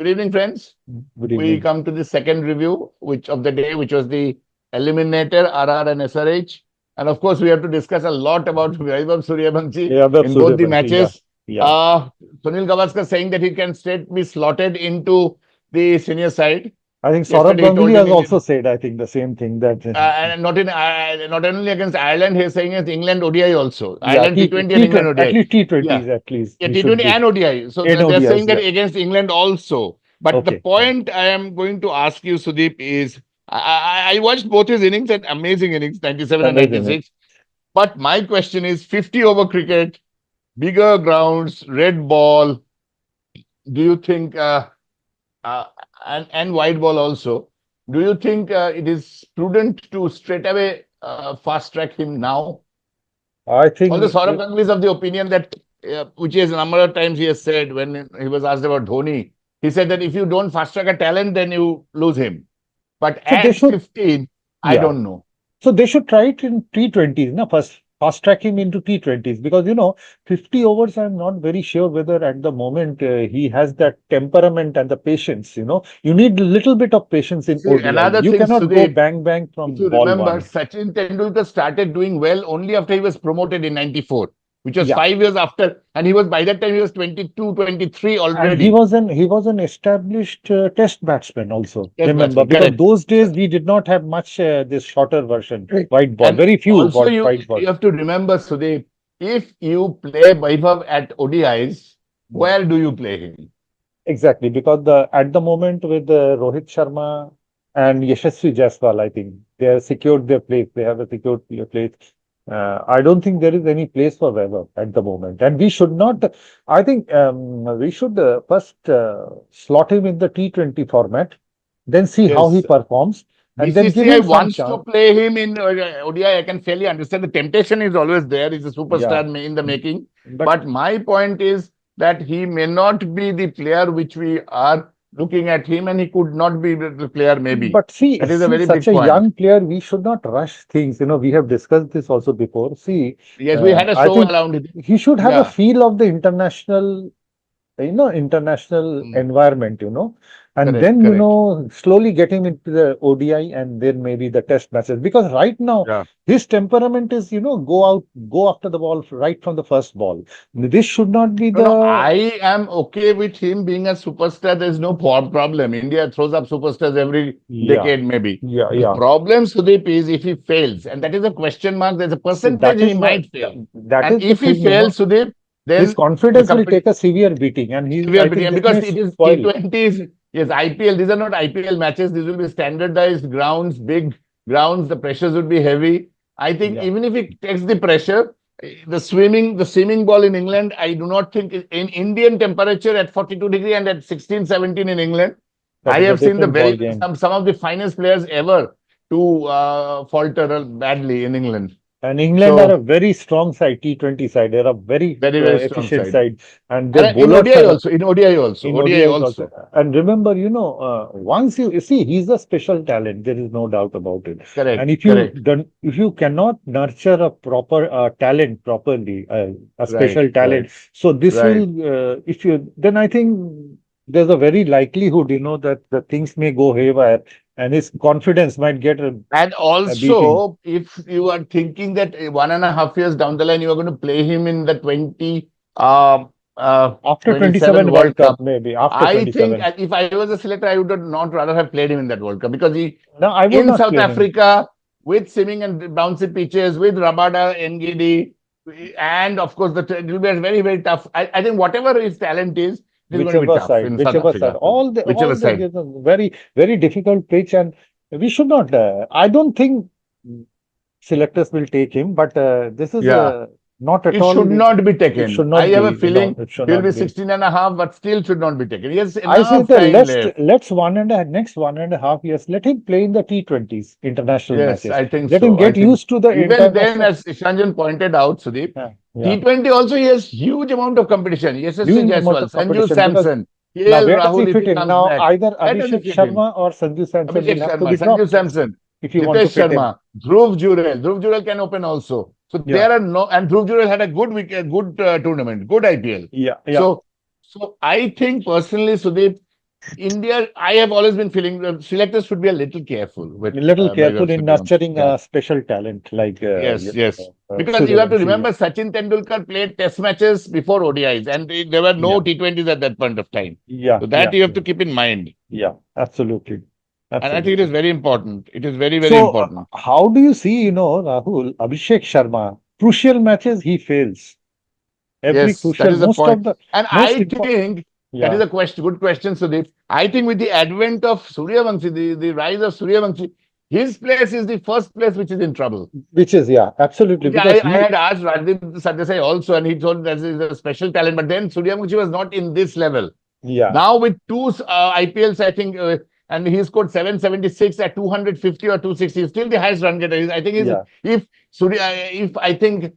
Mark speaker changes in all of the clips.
Speaker 1: Good evening, friends.
Speaker 2: Good
Speaker 1: We
Speaker 2: evening.
Speaker 1: come to the second review of the day, which was the Eliminator, RR and SRH. And of course, we have to discuss a lot about Vaibhav Suryavanshi
Speaker 2: Yeah,
Speaker 1: in both the
Speaker 2: absolutely. Yeah,
Speaker 1: matches.
Speaker 2: yeah.
Speaker 1: Sunil Gavaskar saying that he can straight be slotted into the senior side.
Speaker 2: I think Saurabh
Speaker 1: Yesterday, he told
Speaker 2: Ganguly
Speaker 1: him
Speaker 2: has also said, I think, the same thing that,
Speaker 1: and not only against Ireland, he's saying against England ODI also.
Speaker 2: yeah,
Speaker 1: Ireland T20 and England
Speaker 2: T20, at
Speaker 1: ODI.
Speaker 2: least
Speaker 1: Yeah.
Speaker 2: T20s, at least
Speaker 1: Yeah,
Speaker 2: he should
Speaker 1: T20
Speaker 2: be.
Speaker 1: and ODI. So they're saying
Speaker 2: NODIs,
Speaker 1: that
Speaker 2: yeah.
Speaker 1: against England also. But the
Speaker 2: Okay.
Speaker 1: point I am going to ask you, Sudeep, is I watched both his innings and amazing innings, 97 and
Speaker 2: Amazing.
Speaker 1: 96. But my question is 50 over cricket, bigger grounds, red ball. Do you think, uh, and white ball also, do you think it is prudent to straight away fast track him now?
Speaker 2: I
Speaker 1: Although
Speaker 2: think,
Speaker 1: Saurabh Ganguly is of the opinion that, which is a number of times he has said when he was asked about Dhoni, he said that if you don't fast track a talent, then you lose him. But
Speaker 2: so they
Speaker 1: at
Speaker 2: should,
Speaker 1: 15, I
Speaker 2: yeah.
Speaker 1: don't know.
Speaker 2: So they should try it in T20s, no? First, fast track him into T20s because 50 overs. I'm not very sure whether at the moment he has that temperament and the patience. You need a little bit of patience in
Speaker 1: See,
Speaker 2: ODI.
Speaker 1: another
Speaker 2: You
Speaker 1: thing,
Speaker 2: cannot go
Speaker 1: Sudeep,
Speaker 2: bang bang
Speaker 1: if
Speaker 2: from
Speaker 1: you
Speaker 2: ball
Speaker 1: remember,
Speaker 2: one.
Speaker 1: Sachin Tendulkar started doing well only after he was promoted in 94, which was
Speaker 2: Yeah,
Speaker 1: 5 years after. And he was, by that time, he was 22, 23
Speaker 2: and he
Speaker 1: already.
Speaker 2: was an established Test batsman also.
Speaker 1: Yes,
Speaker 2: Remember,
Speaker 1: batsman,
Speaker 2: because
Speaker 1: correct.
Speaker 2: those days we did not have much this shorter version,
Speaker 1: Right.
Speaker 2: white ball.
Speaker 1: And
Speaker 2: Very few
Speaker 1: also,
Speaker 2: white
Speaker 1: you
Speaker 2: ball.
Speaker 1: have to remember, Sudeep, if you play Vaibhav at ODIs, where do you play him?
Speaker 2: Exactly, because at the moment with Rohit Sharma and Yashasvi Jaiswal, I think they have secured their place. They have a secured place. I don't think there is any place for Weber at the moment, and we should not. I think we should first slot him in the T20 format, then see how he
Speaker 1: Yes.
Speaker 2: performs, and then give
Speaker 1: BCCI
Speaker 2: him some
Speaker 1: wants to
Speaker 2: chance.
Speaker 1: play him in ODI. I can fairly understand the temptation is always there. He's a
Speaker 2: Yeah,
Speaker 1: superstar in the making.
Speaker 2: but
Speaker 1: But my point is that he may not be the player which we are looking at him, and he could not be the player, maybe.
Speaker 2: But see,
Speaker 1: That is a very
Speaker 2: such
Speaker 1: big
Speaker 2: a
Speaker 1: point.
Speaker 2: young player, we should not rush things. We have discussed this also before. See,
Speaker 1: Yes, we had a
Speaker 2: I
Speaker 1: show
Speaker 2: think
Speaker 1: around it.
Speaker 2: he should have a
Speaker 1: Yeah,
Speaker 2: feel of the international
Speaker 1: mm,
Speaker 2: environment, and
Speaker 1: correct,
Speaker 2: then,
Speaker 1: correct.
Speaker 2: slowly get him into the ODI and then maybe the test matches. Because right now,
Speaker 1: Yeah.
Speaker 2: his temperament is, go after the ball right from the first ball. This should not be
Speaker 1: No, no,
Speaker 2: the,
Speaker 1: I am okay with him being a superstar. There's no problem. India throws up superstars every
Speaker 2: yeah,
Speaker 1: decade, maybe.
Speaker 2: yeah,
Speaker 1: The
Speaker 2: yeah.
Speaker 1: problem, Sudeep, is if he fails, and that is a question mark. There's a
Speaker 2: See,
Speaker 1: percentage he might fail.
Speaker 2: that
Speaker 1: And
Speaker 2: is the
Speaker 1: if he
Speaker 2: thing.
Speaker 1: fails, Sudeep,
Speaker 2: His
Speaker 1: then the
Speaker 2: confidence will
Speaker 1: company
Speaker 2: take a severe beating, and
Speaker 1: severe
Speaker 2: I
Speaker 1: beating.
Speaker 2: think
Speaker 1: And
Speaker 2: this
Speaker 1: because
Speaker 2: may
Speaker 1: it is
Speaker 2: spoil.
Speaker 1: T20s, yes, IPL. These are not IPL matches. These will be standardized grounds, big grounds. The pressures would be heavy. I think
Speaker 2: Yeah,
Speaker 1: even if he takes the pressure, the swimming ball in England, I do not think in Indian temperature at 42 degree and at 16, 17 in England,
Speaker 2: that
Speaker 1: I
Speaker 2: is a
Speaker 1: have seen
Speaker 2: different ball game.
Speaker 1: some of the finest players ever to falter badly in England.
Speaker 2: And England are
Speaker 1: So
Speaker 2: a very strong side, T20 side. They're a very
Speaker 1: very, very strong
Speaker 2: efficient
Speaker 1: side.
Speaker 2: side, and their
Speaker 1: And
Speaker 2: bowlers are
Speaker 1: In ODI also,
Speaker 2: in
Speaker 1: ODI
Speaker 2: ODIs also.
Speaker 1: also.
Speaker 2: And remember, once you see, he's a special talent. There is no doubt about it. And
Speaker 1: Correct, correct.
Speaker 2: if you cannot nurture a proper talent properly, a
Speaker 1: Right,
Speaker 2: special
Speaker 1: right,
Speaker 2: talent, so this
Speaker 1: right.
Speaker 2: will, if you, then I think there's a very likelihood, that the things may go haywire, and his confidence might get
Speaker 1: And
Speaker 2: a beating.
Speaker 1: also, if you are thinking that 1.5 years down the line, you are going to play him in the um,
Speaker 2: After
Speaker 1: 27
Speaker 2: 27 World
Speaker 1: World
Speaker 2: Cup,
Speaker 1: Cup,
Speaker 2: maybe after
Speaker 1: I think
Speaker 2: 27.
Speaker 1: if I was a selector, I would not rather have played him in that World Cup because he,
Speaker 2: No, I would
Speaker 1: in
Speaker 2: not
Speaker 1: South
Speaker 2: play him.
Speaker 1: Africa, with swimming and bouncy pitches, with Rabada, Ngidi, and of course, it will be a very, very tough. I think whatever his talent is, it is going to be tough in South
Speaker 2: Whichever side,
Speaker 1: Africa. Whichever side.
Speaker 2: there's a very, very difficult pitch, and we should not. I don't think selectors will take him, but this is
Speaker 1: Yeah.
Speaker 2: not at
Speaker 1: It
Speaker 2: all.
Speaker 1: should not be
Speaker 2: It
Speaker 1: taken.
Speaker 2: should
Speaker 1: I
Speaker 2: not
Speaker 1: have a
Speaker 2: be. No,
Speaker 1: feeling
Speaker 2: it should
Speaker 1: he'll be
Speaker 2: not be.
Speaker 1: 16.5, but still should not be taken. He has
Speaker 2: I say
Speaker 1: enough
Speaker 2: the
Speaker 1: time left.
Speaker 2: let's next 1.5 years, let him play in the T20s international
Speaker 1: Yes,
Speaker 2: matches.
Speaker 1: I think
Speaker 2: Let him
Speaker 1: so. I
Speaker 2: get
Speaker 1: think
Speaker 2: used to the
Speaker 1: even then,
Speaker 2: international.
Speaker 1: as Ishanjan pointed out, Sudeep,
Speaker 2: Yeah, yeah.
Speaker 1: T20 also he has huge amount of competition.
Speaker 2: Huge
Speaker 1: Yashasvi
Speaker 2: amount
Speaker 1: Jaiswal,
Speaker 2: of
Speaker 1: Sanju
Speaker 2: competition because
Speaker 1: Samson,
Speaker 2: now
Speaker 1: KL
Speaker 2: where does he
Speaker 1: Rahul if
Speaker 2: fit
Speaker 1: he
Speaker 2: in?
Speaker 1: comes
Speaker 2: Now
Speaker 1: back.
Speaker 2: either
Speaker 1: Where does he
Speaker 2: Abhishek
Speaker 1: fit in?
Speaker 2: Sharma or Sanju Samson
Speaker 1: Abhishek
Speaker 2: will have to
Speaker 1: Sharma,
Speaker 2: be
Speaker 1: Sanju
Speaker 2: dropped
Speaker 1: Samson,
Speaker 2: if you want to
Speaker 1: Nitesh
Speaker 2: fit him.
Speaker 1: Sharma, Dhruv Jurel. Dhruv Jurel can open also. So
Speaker 2: Yeah,
Speaker 1: there are no, and Dhruv Jurel had a good tournament, good IPL.
Speaker 2: yeah, yeah.
Speaker 1: So I think personally, Sudeep, India, I have always been feeling that selectors should be a little careful with
Speaker 2: A little
Speaker 1: Vaibhav
Speaker 2: careful in
Speaker 1: Suryavanshi.
Speaker 2: nurturing
Speaker 1: Yeah.
Speaker 2: a special talent like
Speaker 1: Yes, yes. Because you have to
Speaker 2: Suryavanshi.
Speaker 1: remember, Sachin Tendulkar played test matches before ODIs, and there were no
Speaker 2: Yeah,
Speaker 1: T20s at that point of time.
Speaker 2: yeah,
Speaker 1: So
Speaker 2: yeah,
Speaker 1: that you have
Speaker 2: yeah,
Speaker 1: to keep in mind.
Speaker 2: yeah. Absolutely,
Speaker 1: And I think it is
Speaker 2: absolutely.
Speaker 1: very important. It is very, very
Speaker 2: So,
Speaker 1: important.
Speaker 2: how do you see, Rahul, Abhishek Sharma, crucial matches he fails. Every
Speaker 1: Yes, that
Speaker 2: crucial,
Speaker 1: is the
Speaker 2: most
Speaker 1: point.
Speaker 2: of the
Speaker 1: And
Speaker 2: most
Speaker 1: I
Speaker 2: important.
Speaker 1: think that is
Speaker 2: Yeah,
Speaker 1: a good question, Sudeep. I think with the advent of Suryavanshi, the rise of Suryavanshi, his place is the first place which is in trouble.
Speaker 2: which is, yeah, absolutely,
Speaker 1: Yeah,
Speaker 2: because
Speaker 1: I
Speaker 2: he,
Speaker 1: had asked Radip Sardesai also, and he told that is a special talent. But then Suryavanshi was not in this level.
Speaker 2: yeah,
Speaker 1: Now with two IPLs, I think, and he scored 776 at 250 or 260. He's still the highest run getter. I think
Speaker 2: yeah,
Speaker 1: if if I think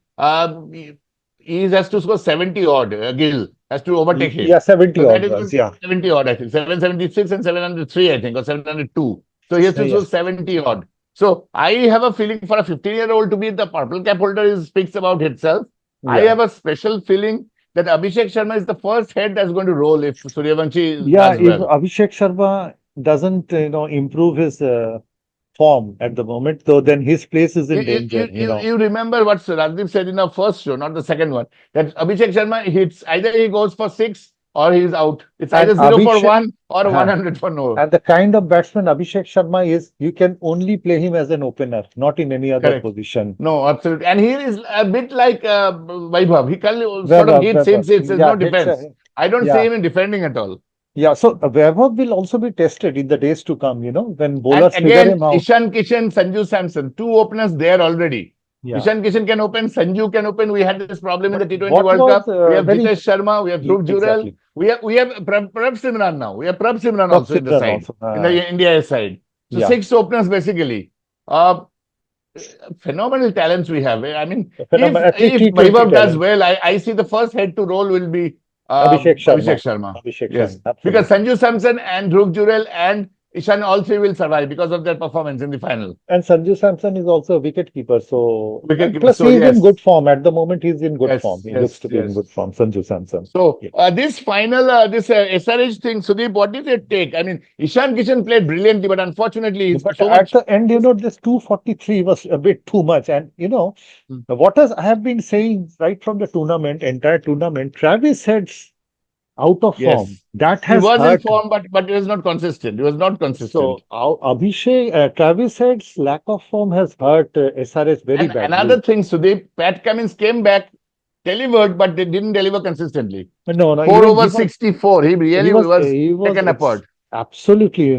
Speaker 1: he has to score 70 odd, Gill has to overtake
Speaker 2: yeah,
Speaker 1: him.
Speaker 2: 70
Speaker 1: So that
Speaker 2: odd
Speaker 1: is
Speaker 2: runs, yeah,
Speaker 1: 70 odd, I think. 776 and 703, I think, or 702. So he has to
Speaker 2: yeah,
Speaker 1: score 70 odd. So I have a feeling for a 15-year-old to be the purple cap holder is speaks about itself. I
Speaker 2: yeah.
Speaker 1: have a special feeling that Abhishek Sharma is the first head that's going to roll if Suryavanshi
Speaker 2: Yeah,
Speaker 1: does
Speaker 2: if
Speaker 1: well.
Speaker 2: Abhishek Sharma doesn't, improve his form at the moment, though, then his place is in danger.
Speaker 1: You remember what Rajdeep said in the first show, not the second one, that Abhishek Sharma hits either he goes for six or he's out. It's
Speaker 2: And
Speaker 1: either 0 for 1
Speaker 2: Abhishek,
Speaker 1: or
Speaker 2: huh,
Speaker 1: 100 for no.
Speaker 2: and the kind of batsman Abhishek Sharma is, you can only play him as an opener, not in any other
Speaker 1: Correct.
Speaker 2: position.
Speaker 1: No, absolutely. And he is a bit like Vaibhav. He can sort of
Speaker 2: Vaibhav,
Speaker 1: hits,
Speaker 2: Vaibhav,
Speaker 1: hits, hits. There's
Speaker 2: yeah,
Speaker 1: no defense. I don't see
Speaker 2: yeah,
Speaker 1: him in defending at all.
Speaker 2: yeah. So Vaibhav will also be tested in the days to come, when
Speaker 1: And
Speaker 2: bowlers figure
Speaker 1: again,
Speaker 2: him out.
Speaker 1: Ishan Kishan, Sanju Samson, two openers there already.
Speaker 2: Yeah.
Speaker 1: Ishan Kishan can open, Sanju can open. We had this problem in
Speaker 2: But
Speaker 1: the T20
Speaker 2: what
Speaker 1: World
Speaker 2: was
Speaker 1: Cup. We have
Speaker 2: very
Speaker 1: Jitesh Sharma, we have Dhruv Jurel,
Speaker 2: exactly
Speaker 1: we have Prab Simran now. We have Prab Simran
Speaker 2: Prabh
Speaker 1: also in the
Speaker 2: Simran
Speaker 1: side,
Speaker 2: also.
Speaker 1: in the India side. So
Speaker 2: Yeah,
Speaker 1: six openers basically. Uh, Phenomenal talents we have. I mean,
Speaker 2: phenomenal. At least
Speaker 1: if
Speaker 2: T20
Speaker 1: Vaibhav does
Speaker 2: talents.
Speaker 1: well, I see the first head to roll will be
Speaker 2: Abhishek
Speaker 1: Abhishek
Speaker 2: Sharma.
Speaker 1: Sharma.
Speaker 2: Abhishek
Speaker 1: Yes,
Speaker 2: Sharma,
Speaker 1: because
Speaker 2: absolutely.
Speaker 1: Sanju Samson and Dhruv Jurel and Ishan all three will survive because of their performance in the final.
Speaker 2: And Sanju Samson is also a wicket keeper. So, and
Speaker 1: Wicketkeeper.
Speaker 2: plus
Speaker 1: So
Speaker 2: he is in
Speaker 1: yes,
Speaker 2: good form. At the moment, he's in good form.
Speaker 1: yes,
Speaker 2: He looks
Speaker 1: yes,
Speaker 2: to be in
Speaker 1: yes.
Speaker 2: good form, Sanju Samson.
Speaker 1: So
Speaker 2: Yeah.
Speaker 1: this final, this SRH thing, Sudeep, what did it take? I mean, Ishan Kishan played brilliantly, but unfortunately, he's
Speaker 2: But
Speaker 1: so
Speaker 2: at
Speaker 1: much.
Speaker 2: the end, this 243 was a bit too much. And,
Speaker 1: Hmm.
Speaker 2: what has I have been saying right from the tournament, entire tournament, Travis Head's out of form.
Speaker 1: Yes,
Speaker 2: That
Speaker 1: he
Speaker 2: has
Speaker 1: was in
Speaker 2: hurt.
Speaker 1: form, but he was not consistent. He was not consistent.
Speaker 2: So, Travis Head's lack of form has hurt SRH very
Speaker 1: And another
Speaker 2: badly.
Speaker 1: thing, Sudeep, Pat Cummins came back, delivered, but they didn't deliver consistently.
Speaker 2: No, no,
Speaker 1: Four
Speaker 2: even
Speaker 1: over 64. He really was
Speaker 2: he was,
Speaker 1: taken
Speaker 2: it's
Speaker 1: apart.
Speaker 2: absolutely,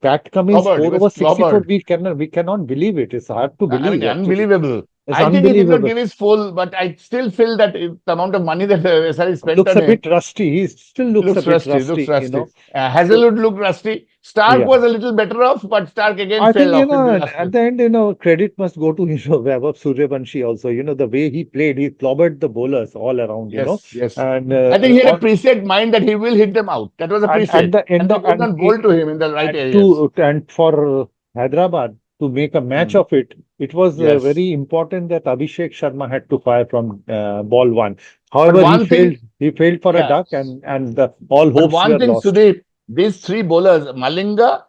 Speaker 2: Pat Cummins
Speaker 1: Clobbered. He
Speaker 2: 4
Speaker 1: was
Speaker 2: over 64.
Speaker 1: clobbered.
Speaker 2: We cannot believe it. It's hard to
Speaker 1: I mean,
Speaker 2: believe, actually.
Speaker 1: unbelievable.
Speaker 2: It's
Speaker 1: I think he did not
Speaker 2: unbelievable.
Speaker 1: give his full, but I still feel that the amount of money that SRE spent
Speaker 2: Looks
Speaker 1: on
Speaker 2: a
Speaker 1: him
Speaker 2: bit rusty. He still looks a
Speaker 1: looks
Speaker 2: bit
Speaker 1: rusty. Looks
Speaker 2: rusty.
Speaker 1: rusty.
Speaker 2: So,
Speaker 1: Hazelwood looked rusty. Stark
Speaker 2: yeah.
Speaker 1: was a little better off, but Stark again
Speaker 2: I think,
Speaker 1: fell off in the last
Speaker 2: at
Speaker 1: bit.
Speaker 2: the end, credit must go to, Vaibhav Suryavanshi also. The way he played, he clobbered the bowlers all around.
Speaker 1: Yes, yes.
Speaker 2: And
Speaker 1: I think he had a preset mind that he will hit them out. That was a
Speaker 2: and at
Speaker 1: preset.
Speaker 2: the
Speaker 1: And
Speaker 2: end
Speaker 1: they
Speaker 2: of,
Speaker 1: could not bowl to him in the right areas.
Speaker 2: and for Hyderabad to make a match
Speaker 1: Hmm.
Speaker 2: of it, it was
Speaker 1: Yes.
Speaker 2: very important that Abhishek Sharma had to fire from ball one.
Speaker 1: But
Speaker 2: However, he
Speaker 1: one
Speaker 2: failed.
Speaker 1: thing,
Speaker 2: He failed for a
Speaker 1: yeah.
Speaker 2: duck, and all
Speaker 1: But
Speaker 2: hopes
Speaker 1: one
Speaker 2: were
Speaker 1: thing,
Speaker 2: lost.
Speaker 1: Sudeep, these three bowlers, Malinga,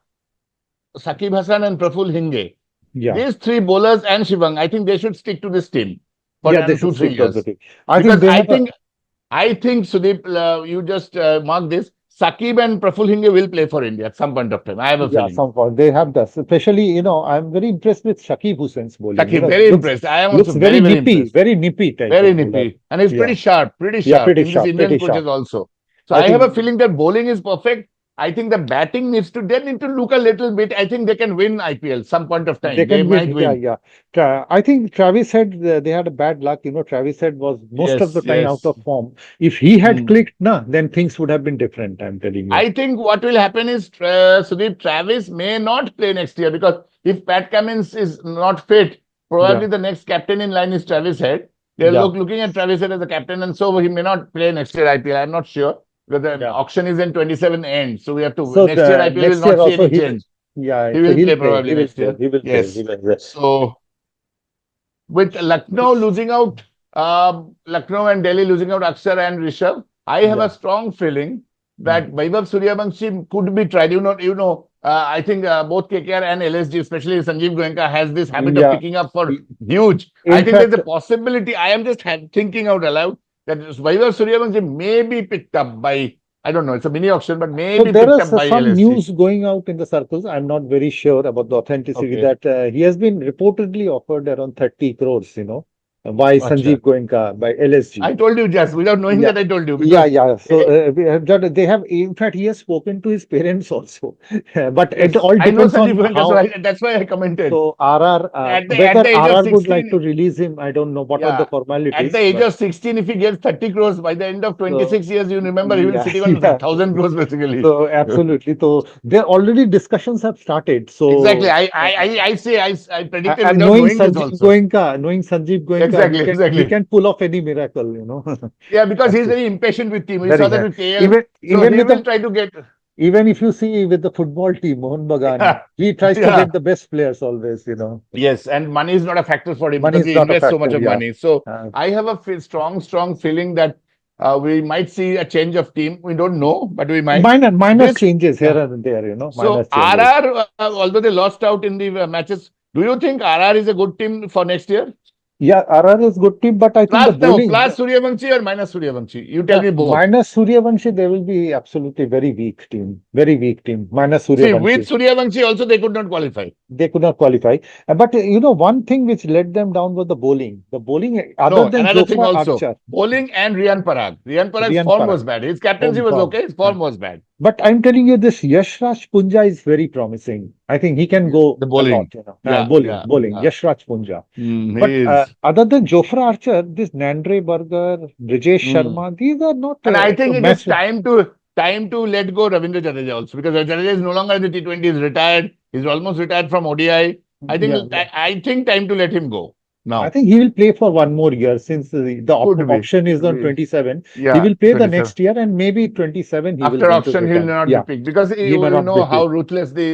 Speaker 1: Sakib Hassan, and Praful Hinge,
Speaker 2: Yeah,
Speaker 1: these three bowlers and Shivang, I think they should stick to this team for
Speaker 2: yeah, they
Speaker 1: another
Speaker 2: should
Speaker 1: two, three
Speaker 2: stick to the
Speaker 1: years.
Speaker 2: team. I think
Speaker 1: Because
Speaker 2: they have a
Speaker 1: I think Sudeep, you just mark this. Sakib and Praful Hinge will play for India at some point of time. I have a
Speaker 2: yeah,
Speaker 1: feeling.
Speaker 2: some point. They have this. Especially, I'm very impressed with Shakib Hussain's bowling.
Speaker 1: Sakib,
Speaker 2: He
Speaker 1: very
Speaker 2: looks
Speaker 1: impressed. I am also
Speaker 2: looks
Speaker 1: very impressed.
Speaker 2: very nippy type
Speaker 1: Very
Speaker 2: of bowler.
Speaker 1: nippy. And he's
Speaker 2: Yeah,
Speaker 1: pretty
Speaker 2: yeah,
Speaker 1: sharp in this Indian
Speaker 2: pretty sharp.
Speaker 1: coaches also. So
Speaker 2: I
Speaker 1: I have a
Speaker 2: think.
Speaker 1: feeling that bowling is perfect. I think the batting they need to look a little bit. I think they can win IPL some point of
Speaker 2: They
Speaker 1: time. They
Speaker 2: can win.
Speaker 1: might
Speaker 2: Yeah,
Speaker 1: win.
Speaker 2: yeah. I think Travis said they had a bad luck. Travis said was most of the
Speaker 1: Yes,
Speaker 2: time out
Speaker 1: yes.
Speaker 2: of form. If he had
Speaker 1: Hmm.
Speaker 2: clicked, then things would have been different. I'm telling you.
Speaker 1: I think what will happen is Sudeep Travis may not play next year because if Pat Cummins is not fit,
Speaker 2: Yeah,
Speaker 1: probably the next captain in line is Travis Head. They're
Speaker 2: yeah,
Speaker 1: looking at Travis Head as a captain, and so he may not play next year IPL. I'm not sure because the
Speaker 2: yeah.
Speaker 1: auction is in 27 end, so we have to
Speaker 2: So
Speaker 1: next year
Speaker 2: the
Speaker 1: IPL will
Speaker 2: next year
Speaker 1: not see
Speaker 2: also
Speaker 1: any change.
Speaker 2: yeah.
Speaker 1: He
Speaker 2: So
Speaker 1: will
Speaker 2: he'll
Speaker 1: play
Speaker 2: play.
Speaker 1: probably
Speaker 2: He will
Speaker 1: next
Speaker 2: play.
Speaker 1: year.
Speaker 2: He will play. He
Speaker 1: Yes.
Speaker 2: will play.
Speaker 1: So with Lucknow and Delhi losing out Akshar and Rishabh, I have
Speaker 2: Yeah,
Speaker 1: a strong feeling that Vaibhav Suryavanshi could be tried. I think both KKR and LSG, especially Sanjeev Goenka, has this habit of
Speaker 2: Yeah.
Speaker 1: picking up for huge. I
Speaker 2: In
Speaker 1: think there's
Speaker 2: fact,
Speaker 1: a possibility. I am just thinking out aloud that Vaibhav Suryavanshi may be picked up by, I don't know, it's a mini auction, but may
Speaker 2: so
Speaker 1: be
Speaker 2: there
Speaker 1: picked
Speaker 2: is
Speaker 1: up by
Speaker 2: some
Speaker 1: LSG.
Speaker 2: news going out in the circles. I'm not very sure about the authenticity
Speaker 1: Okay.
Speaker 2: that he has been reportedly offered around 30 crores, by
Speaker 1: Acha.
Speaker 2: Sanjeev Goenka, by LSG.
Speaker 1: I told you just without knowing
Speaker 2: Yeah.
Speaker 1: that I told you
Speaker 2: Yeah,
Speaker 1: because
Speaker 2: yeah. So
Speaker 1: eh,
Speaker 2: they have, in fact, he has spoken to his parents also. But it
Speaker 1: yes,
Speaker 2: all
Speaker 1: I know
Speaker 2: depends
Speaker 1: Sanjeev
Speaker 2: on
Speaker 1: Goenka, so
Speaker 2: how.
Speaker 1: that's why I commented.
Speaker 2: So RR,
Speaker 1: At the
Speaker 2: whether
Speaker 1: age of
Speaker 2: RR would like to
Speaker 1: 16,
Speaker 2: release him, I don't know what are the
Speaker 1: yeah, at the
Speaker 2: formalities,
Speaker 1: age
Speaker 2: but
Speaker 1: of 16, if he gets 30 crores by the end of
Speaker 2: so
Speaker 1: 26 years, you remember he will be
Speaker 2: yeah,
Speaker 1: sitting on
Speaker 2: yeah.
Speaker 1: 1,000 crores basically.
Speaker 2: So absolutely. So there already discussions have started.
Speaker 1: Exactly.
Speaker 2: So
Speaker 1: I predicted
Speaker 2: and
Speaker 1: without knowing this also.
Speaker 2: Knowing Sanjeev Goenka,
Speaker 1: Exactly,
Speaker 2: he
Speaker 1: exactly.
Speaker 2: can pull off any miracle,
Speaker 1: Yeah, because he's
Speaker 2: Absolutely.
Speaker 1: very impatient with team. We saw
Speaker 2: Very
Speaker 1: that
Speaker 2: high.
Speaker 1: with KL.
Speaker 2: Even
Speaker 1: So
Speaker 2: even
Speaker 1: he
Speaker 2: with
Speaker 1: will
Speaker 2: the
Speaker 1: try to get,
Speaker 2: even if you see with the football team, Mohan Bagan,
Speaker 1: yeah,
Speaker 2: he tries to
Speaker 1: yeah.
Speaker 2: get the best players always.
Speaker 1: Yes, and money is not a factor for him
Speaker 2: Money
Speaker 1: because
Speaker 2: is
Speaker 1: he
Speaker 2: not a
Speaker 1: invests so much
Speaker 2: factor.
Speaker 1: of
Speaker 2: Yeah.
Speaker 1: money. So
Speaker 2: Uh,
Speaker 1: I have a strong feeling that we might see a change of team. We don't know, but we might.
Speaker 2: minor
Speaker 1: This,
Speaker 2: changes here
Speaker 1: yeah.
Speaker 2: and there. Minor
Speaker 1: So
Speaker 2: changes.
Speaker 1: RR, although they lost out in the matches, do you think RR is a good team for next year?
Speaker 2: Yeah, RR is good team, but I think the
Speaker 1: Plus, no,
Speaker 2: bowling,
Speaker 1: plus Suryavanshi or minus Suryavanshi? You tell
Speaker 2: the
Speaker 1: me both.
Speaker 2: minus Suryavanshi, they will be absolutely very weak team. Very weak team. Minus
Speaker 1: See, with
Speaker 2: Suryavanshi.
Speaker 1: Suryavanshi also they could not qualify.
Speaker 2: They could not qualify. But one thing which let them down was the bowling. The bowling, other
Speaker 1: No,
Speaker 2: than
Speaker 1: another thing
Speaker 2: Jofra
Speaker 1: also.
Speaker 2: Archer,
Speaker 1: Bowling and Riyan Parag. Riyan Parag's
Speaker 2: Riyan
Speaker 1: form was
Speaker 2: Parag,
Speaker 1: bad. His captaincy
Speaker 2: home
Speaker 1: was
Speaker 2: form.
Speaker 1: okay. His form was bad.
Speaker 2: But I'm telling you, this Yashraj Punja is very promising. I think he can go
Speaker 1: The
Speaker 2: a lot.
Speaker 1: bowling. Yeah,
Speaker 2: Bowling,
Speaker 1: yeah,
Speaker 2: bowling.
Speaker 1: yeah.
Speaker 2: Yashraj Punja.
Speaker 1: He
Speaker 2: But
Speaker 1: is.
Speaker 2: other than Jofra Archer, this Nandre Burger, Brijesh
Speaker 1: Mm.
Speaker 2: Sharma, these are not
Speaker 1: And I think it is
Speaker 2: massive.
Speaker 1: time to let go Ravindra Jadeja also because Jadeja is no longer in the T20. He's retired. He's almost retired from ODI.
Speaker 2: Yeah, yeah.
Speaker 1: I think time to let him go
Speaker 2: I
Speaker 1: now.
Speaker 2: think he will play for one more year since the
Speaker 1: Could be.
Speaker 2: option is on 27. He
Speaker 1: Yeah,
Speaker 2: will play the
Speaker 1: 27.
Speaker 2: next year and maybe 27 he will
Speaker 1: After
Speaker 2: going to
Speaker 1: auction, he'll
Speaker 2: return.
Speaker 1: not be
Speaker 2: Yeah,
Speaker 1: picked because
Speaker 2: he may
Speaker 1: you
Speaker 2: not be
Speaker 1: know how
Speaker 2: picked.
Speaker 1: ruthless the.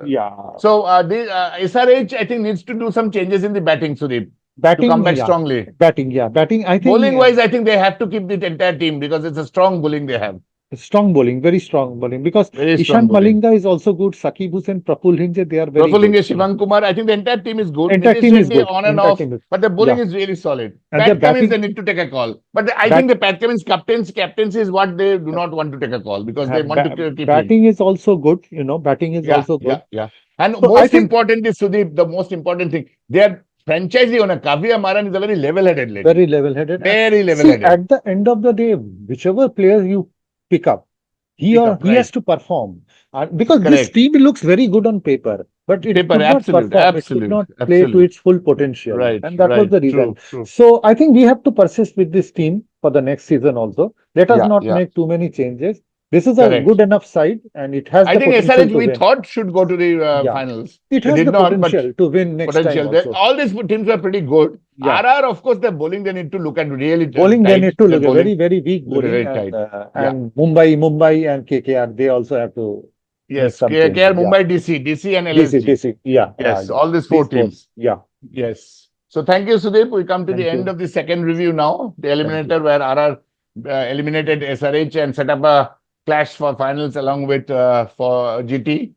Speaker 2: Yeah,
Speaker 1: So the SRH, I think, needs to do some changes in the batting, Sudeep, to come
Speaker 2: batting,
Speaker 1: back
Speaker 2: yeah,
Speaker 1: strongly.
Speaker 2: batting. I think
Speaker 1: Bowling wise, I think they have to keep the entire team because it's a strong bowling they have.
Speaker 2: strong bowling, very strong bowling because
Speaker 1: Very strong
Speaker 2: Ishan
Speaker 1: bowling.
Speaker 2: Malinga is also good. Sakib Hussain, Praful Hinge, they are very
Speaker 1: Praful
Speaker 2: good.
Speaker 1: Hinge Shivang Kumar, I think the entire team is good.
Speaker 2: Entire
Speaker 1: Nitish
Speaker 2: team is
Speaker 1: Reddy
Speaker 2: good.
Speaker 1: on and
Speaker 2: Entire
Speaker 1: off,
Speaker 2: team is,
Speaker 1: but the
Speaker 2: yeah,
Speaker 1: bowling is really solid.
Speaker 2: and their
Speaker 1: Pat Cummins, they
Speaker 2: batting,
Speaker 1: need to take a call. But I
Speaker 2: bat,
Speaker 1: think the Pat Cummins captaincy is what they do not want to take a call because they want to keep him.
Speaker 2: batting is also good. Batting is
Speaker 1: Yeah,
Speaker 2: also
Speaker 1: yeah,
Speaker 2: good.
Speaker 1: yeah. And
Speaker 2: So I
Speaker 1: most
Speaker 2: think
Speaker 1: important is Sudeep, the most important thing, their franchisee owner, Kavya Maran, is a very level-headed
Speaker 2: very
Speaker 1: lady.
Speaker 2: level-headed.
Speaker 1: Very
Speaker 2: See,
Speaker 1: level-headed.
Speaker 2: at the end of the day, whichever player you pick up,
Speaker 1: Pick up,
Speaker 2: he has
Speaker 1: right.
Speaker 2: to perform. Because this
Speaker 1: Correct.
Speaker 2: team looks very good on paper, but it
Speaker 1: Paper,
Speaker 2: could not
Speaker 1: absolute,
Speaker 2: perform. It could
Speaker 1: absolute,
Speaker 2: not play to
Speaker 1: absolute.
Speaker 2: its full potential.
Speaker 1: Right,
Speaker 2: And that was
Speaker 1: right.
Speaker 2: the reason.
Speaker 1: True, true.
Speaker 2: So I think we have to persist with this team for the next season also. Let us
Speaker 1: Yeah,
Speaker 2: not
Speaker 1: yeah.
Speaker 2: make too many changes. This is a
Speaker 1: Correct.
Speaker 2: good enough side and it has
Speaker 1: I
Speaker 2: the
Speaker 1: think
Speaker 2: potential
Speaker 1: SRH
Speaker 2: to
Speaker 1: we
Speaker 2: win.
Speaker 1: thought should go to the
Speaker 2: Yeah.
Speaker 1: finals.
Speaker 2: It
Speaker 1: They
Speaker 2: has
Speaker 1: did
Speaker 2: the
Speaker 1: not, but
Speaker 2: potential to win next time
Speaker 1: potential.
Speaker 2: also.
Speaker 1: All these teams were pretty good.
Speaker 2: Yeah.
Speaker 1: RR, of course, their bowling they need to look at really
Speaker 2: Bowling, they
Speaker 1: tight.
Speaker 2: need to
Speaker 1: Their
Speaker 2: look a
Speaker 1: bowling
Speaker 2: very, very weak
Speaker 1: look
Speaker 2: bowling
Speaker 1: very tight. Yeah.
Speaker 2: and Mumbai and KKR, they also have to make
Speaker 1: Yes.
Speaker 2: some
Speaker 1: KKR,
Speaker 2: changes. Yeah.
Speaker 1: Mumbai, DC and
Speaker 2: DC,
Speaker 1: LSG.
Speaker 2: DC. Yeah.
Speaker 1: Yes. All these four
Speaker 2: These four.
Speaker 1: teams.
Speaker 2: Yeah.
Speaker 1: Yes. So thank you, Sudeep. We come to the
Speaker 2: Thank
Speaker 1: end
Speaker 2: you.
Speaker 1: of the second review now. The
Speaker 2: Thank you.
Speaker 1: Eliminator, where RR eliminated SRH and set up a clash for finals along with for GT.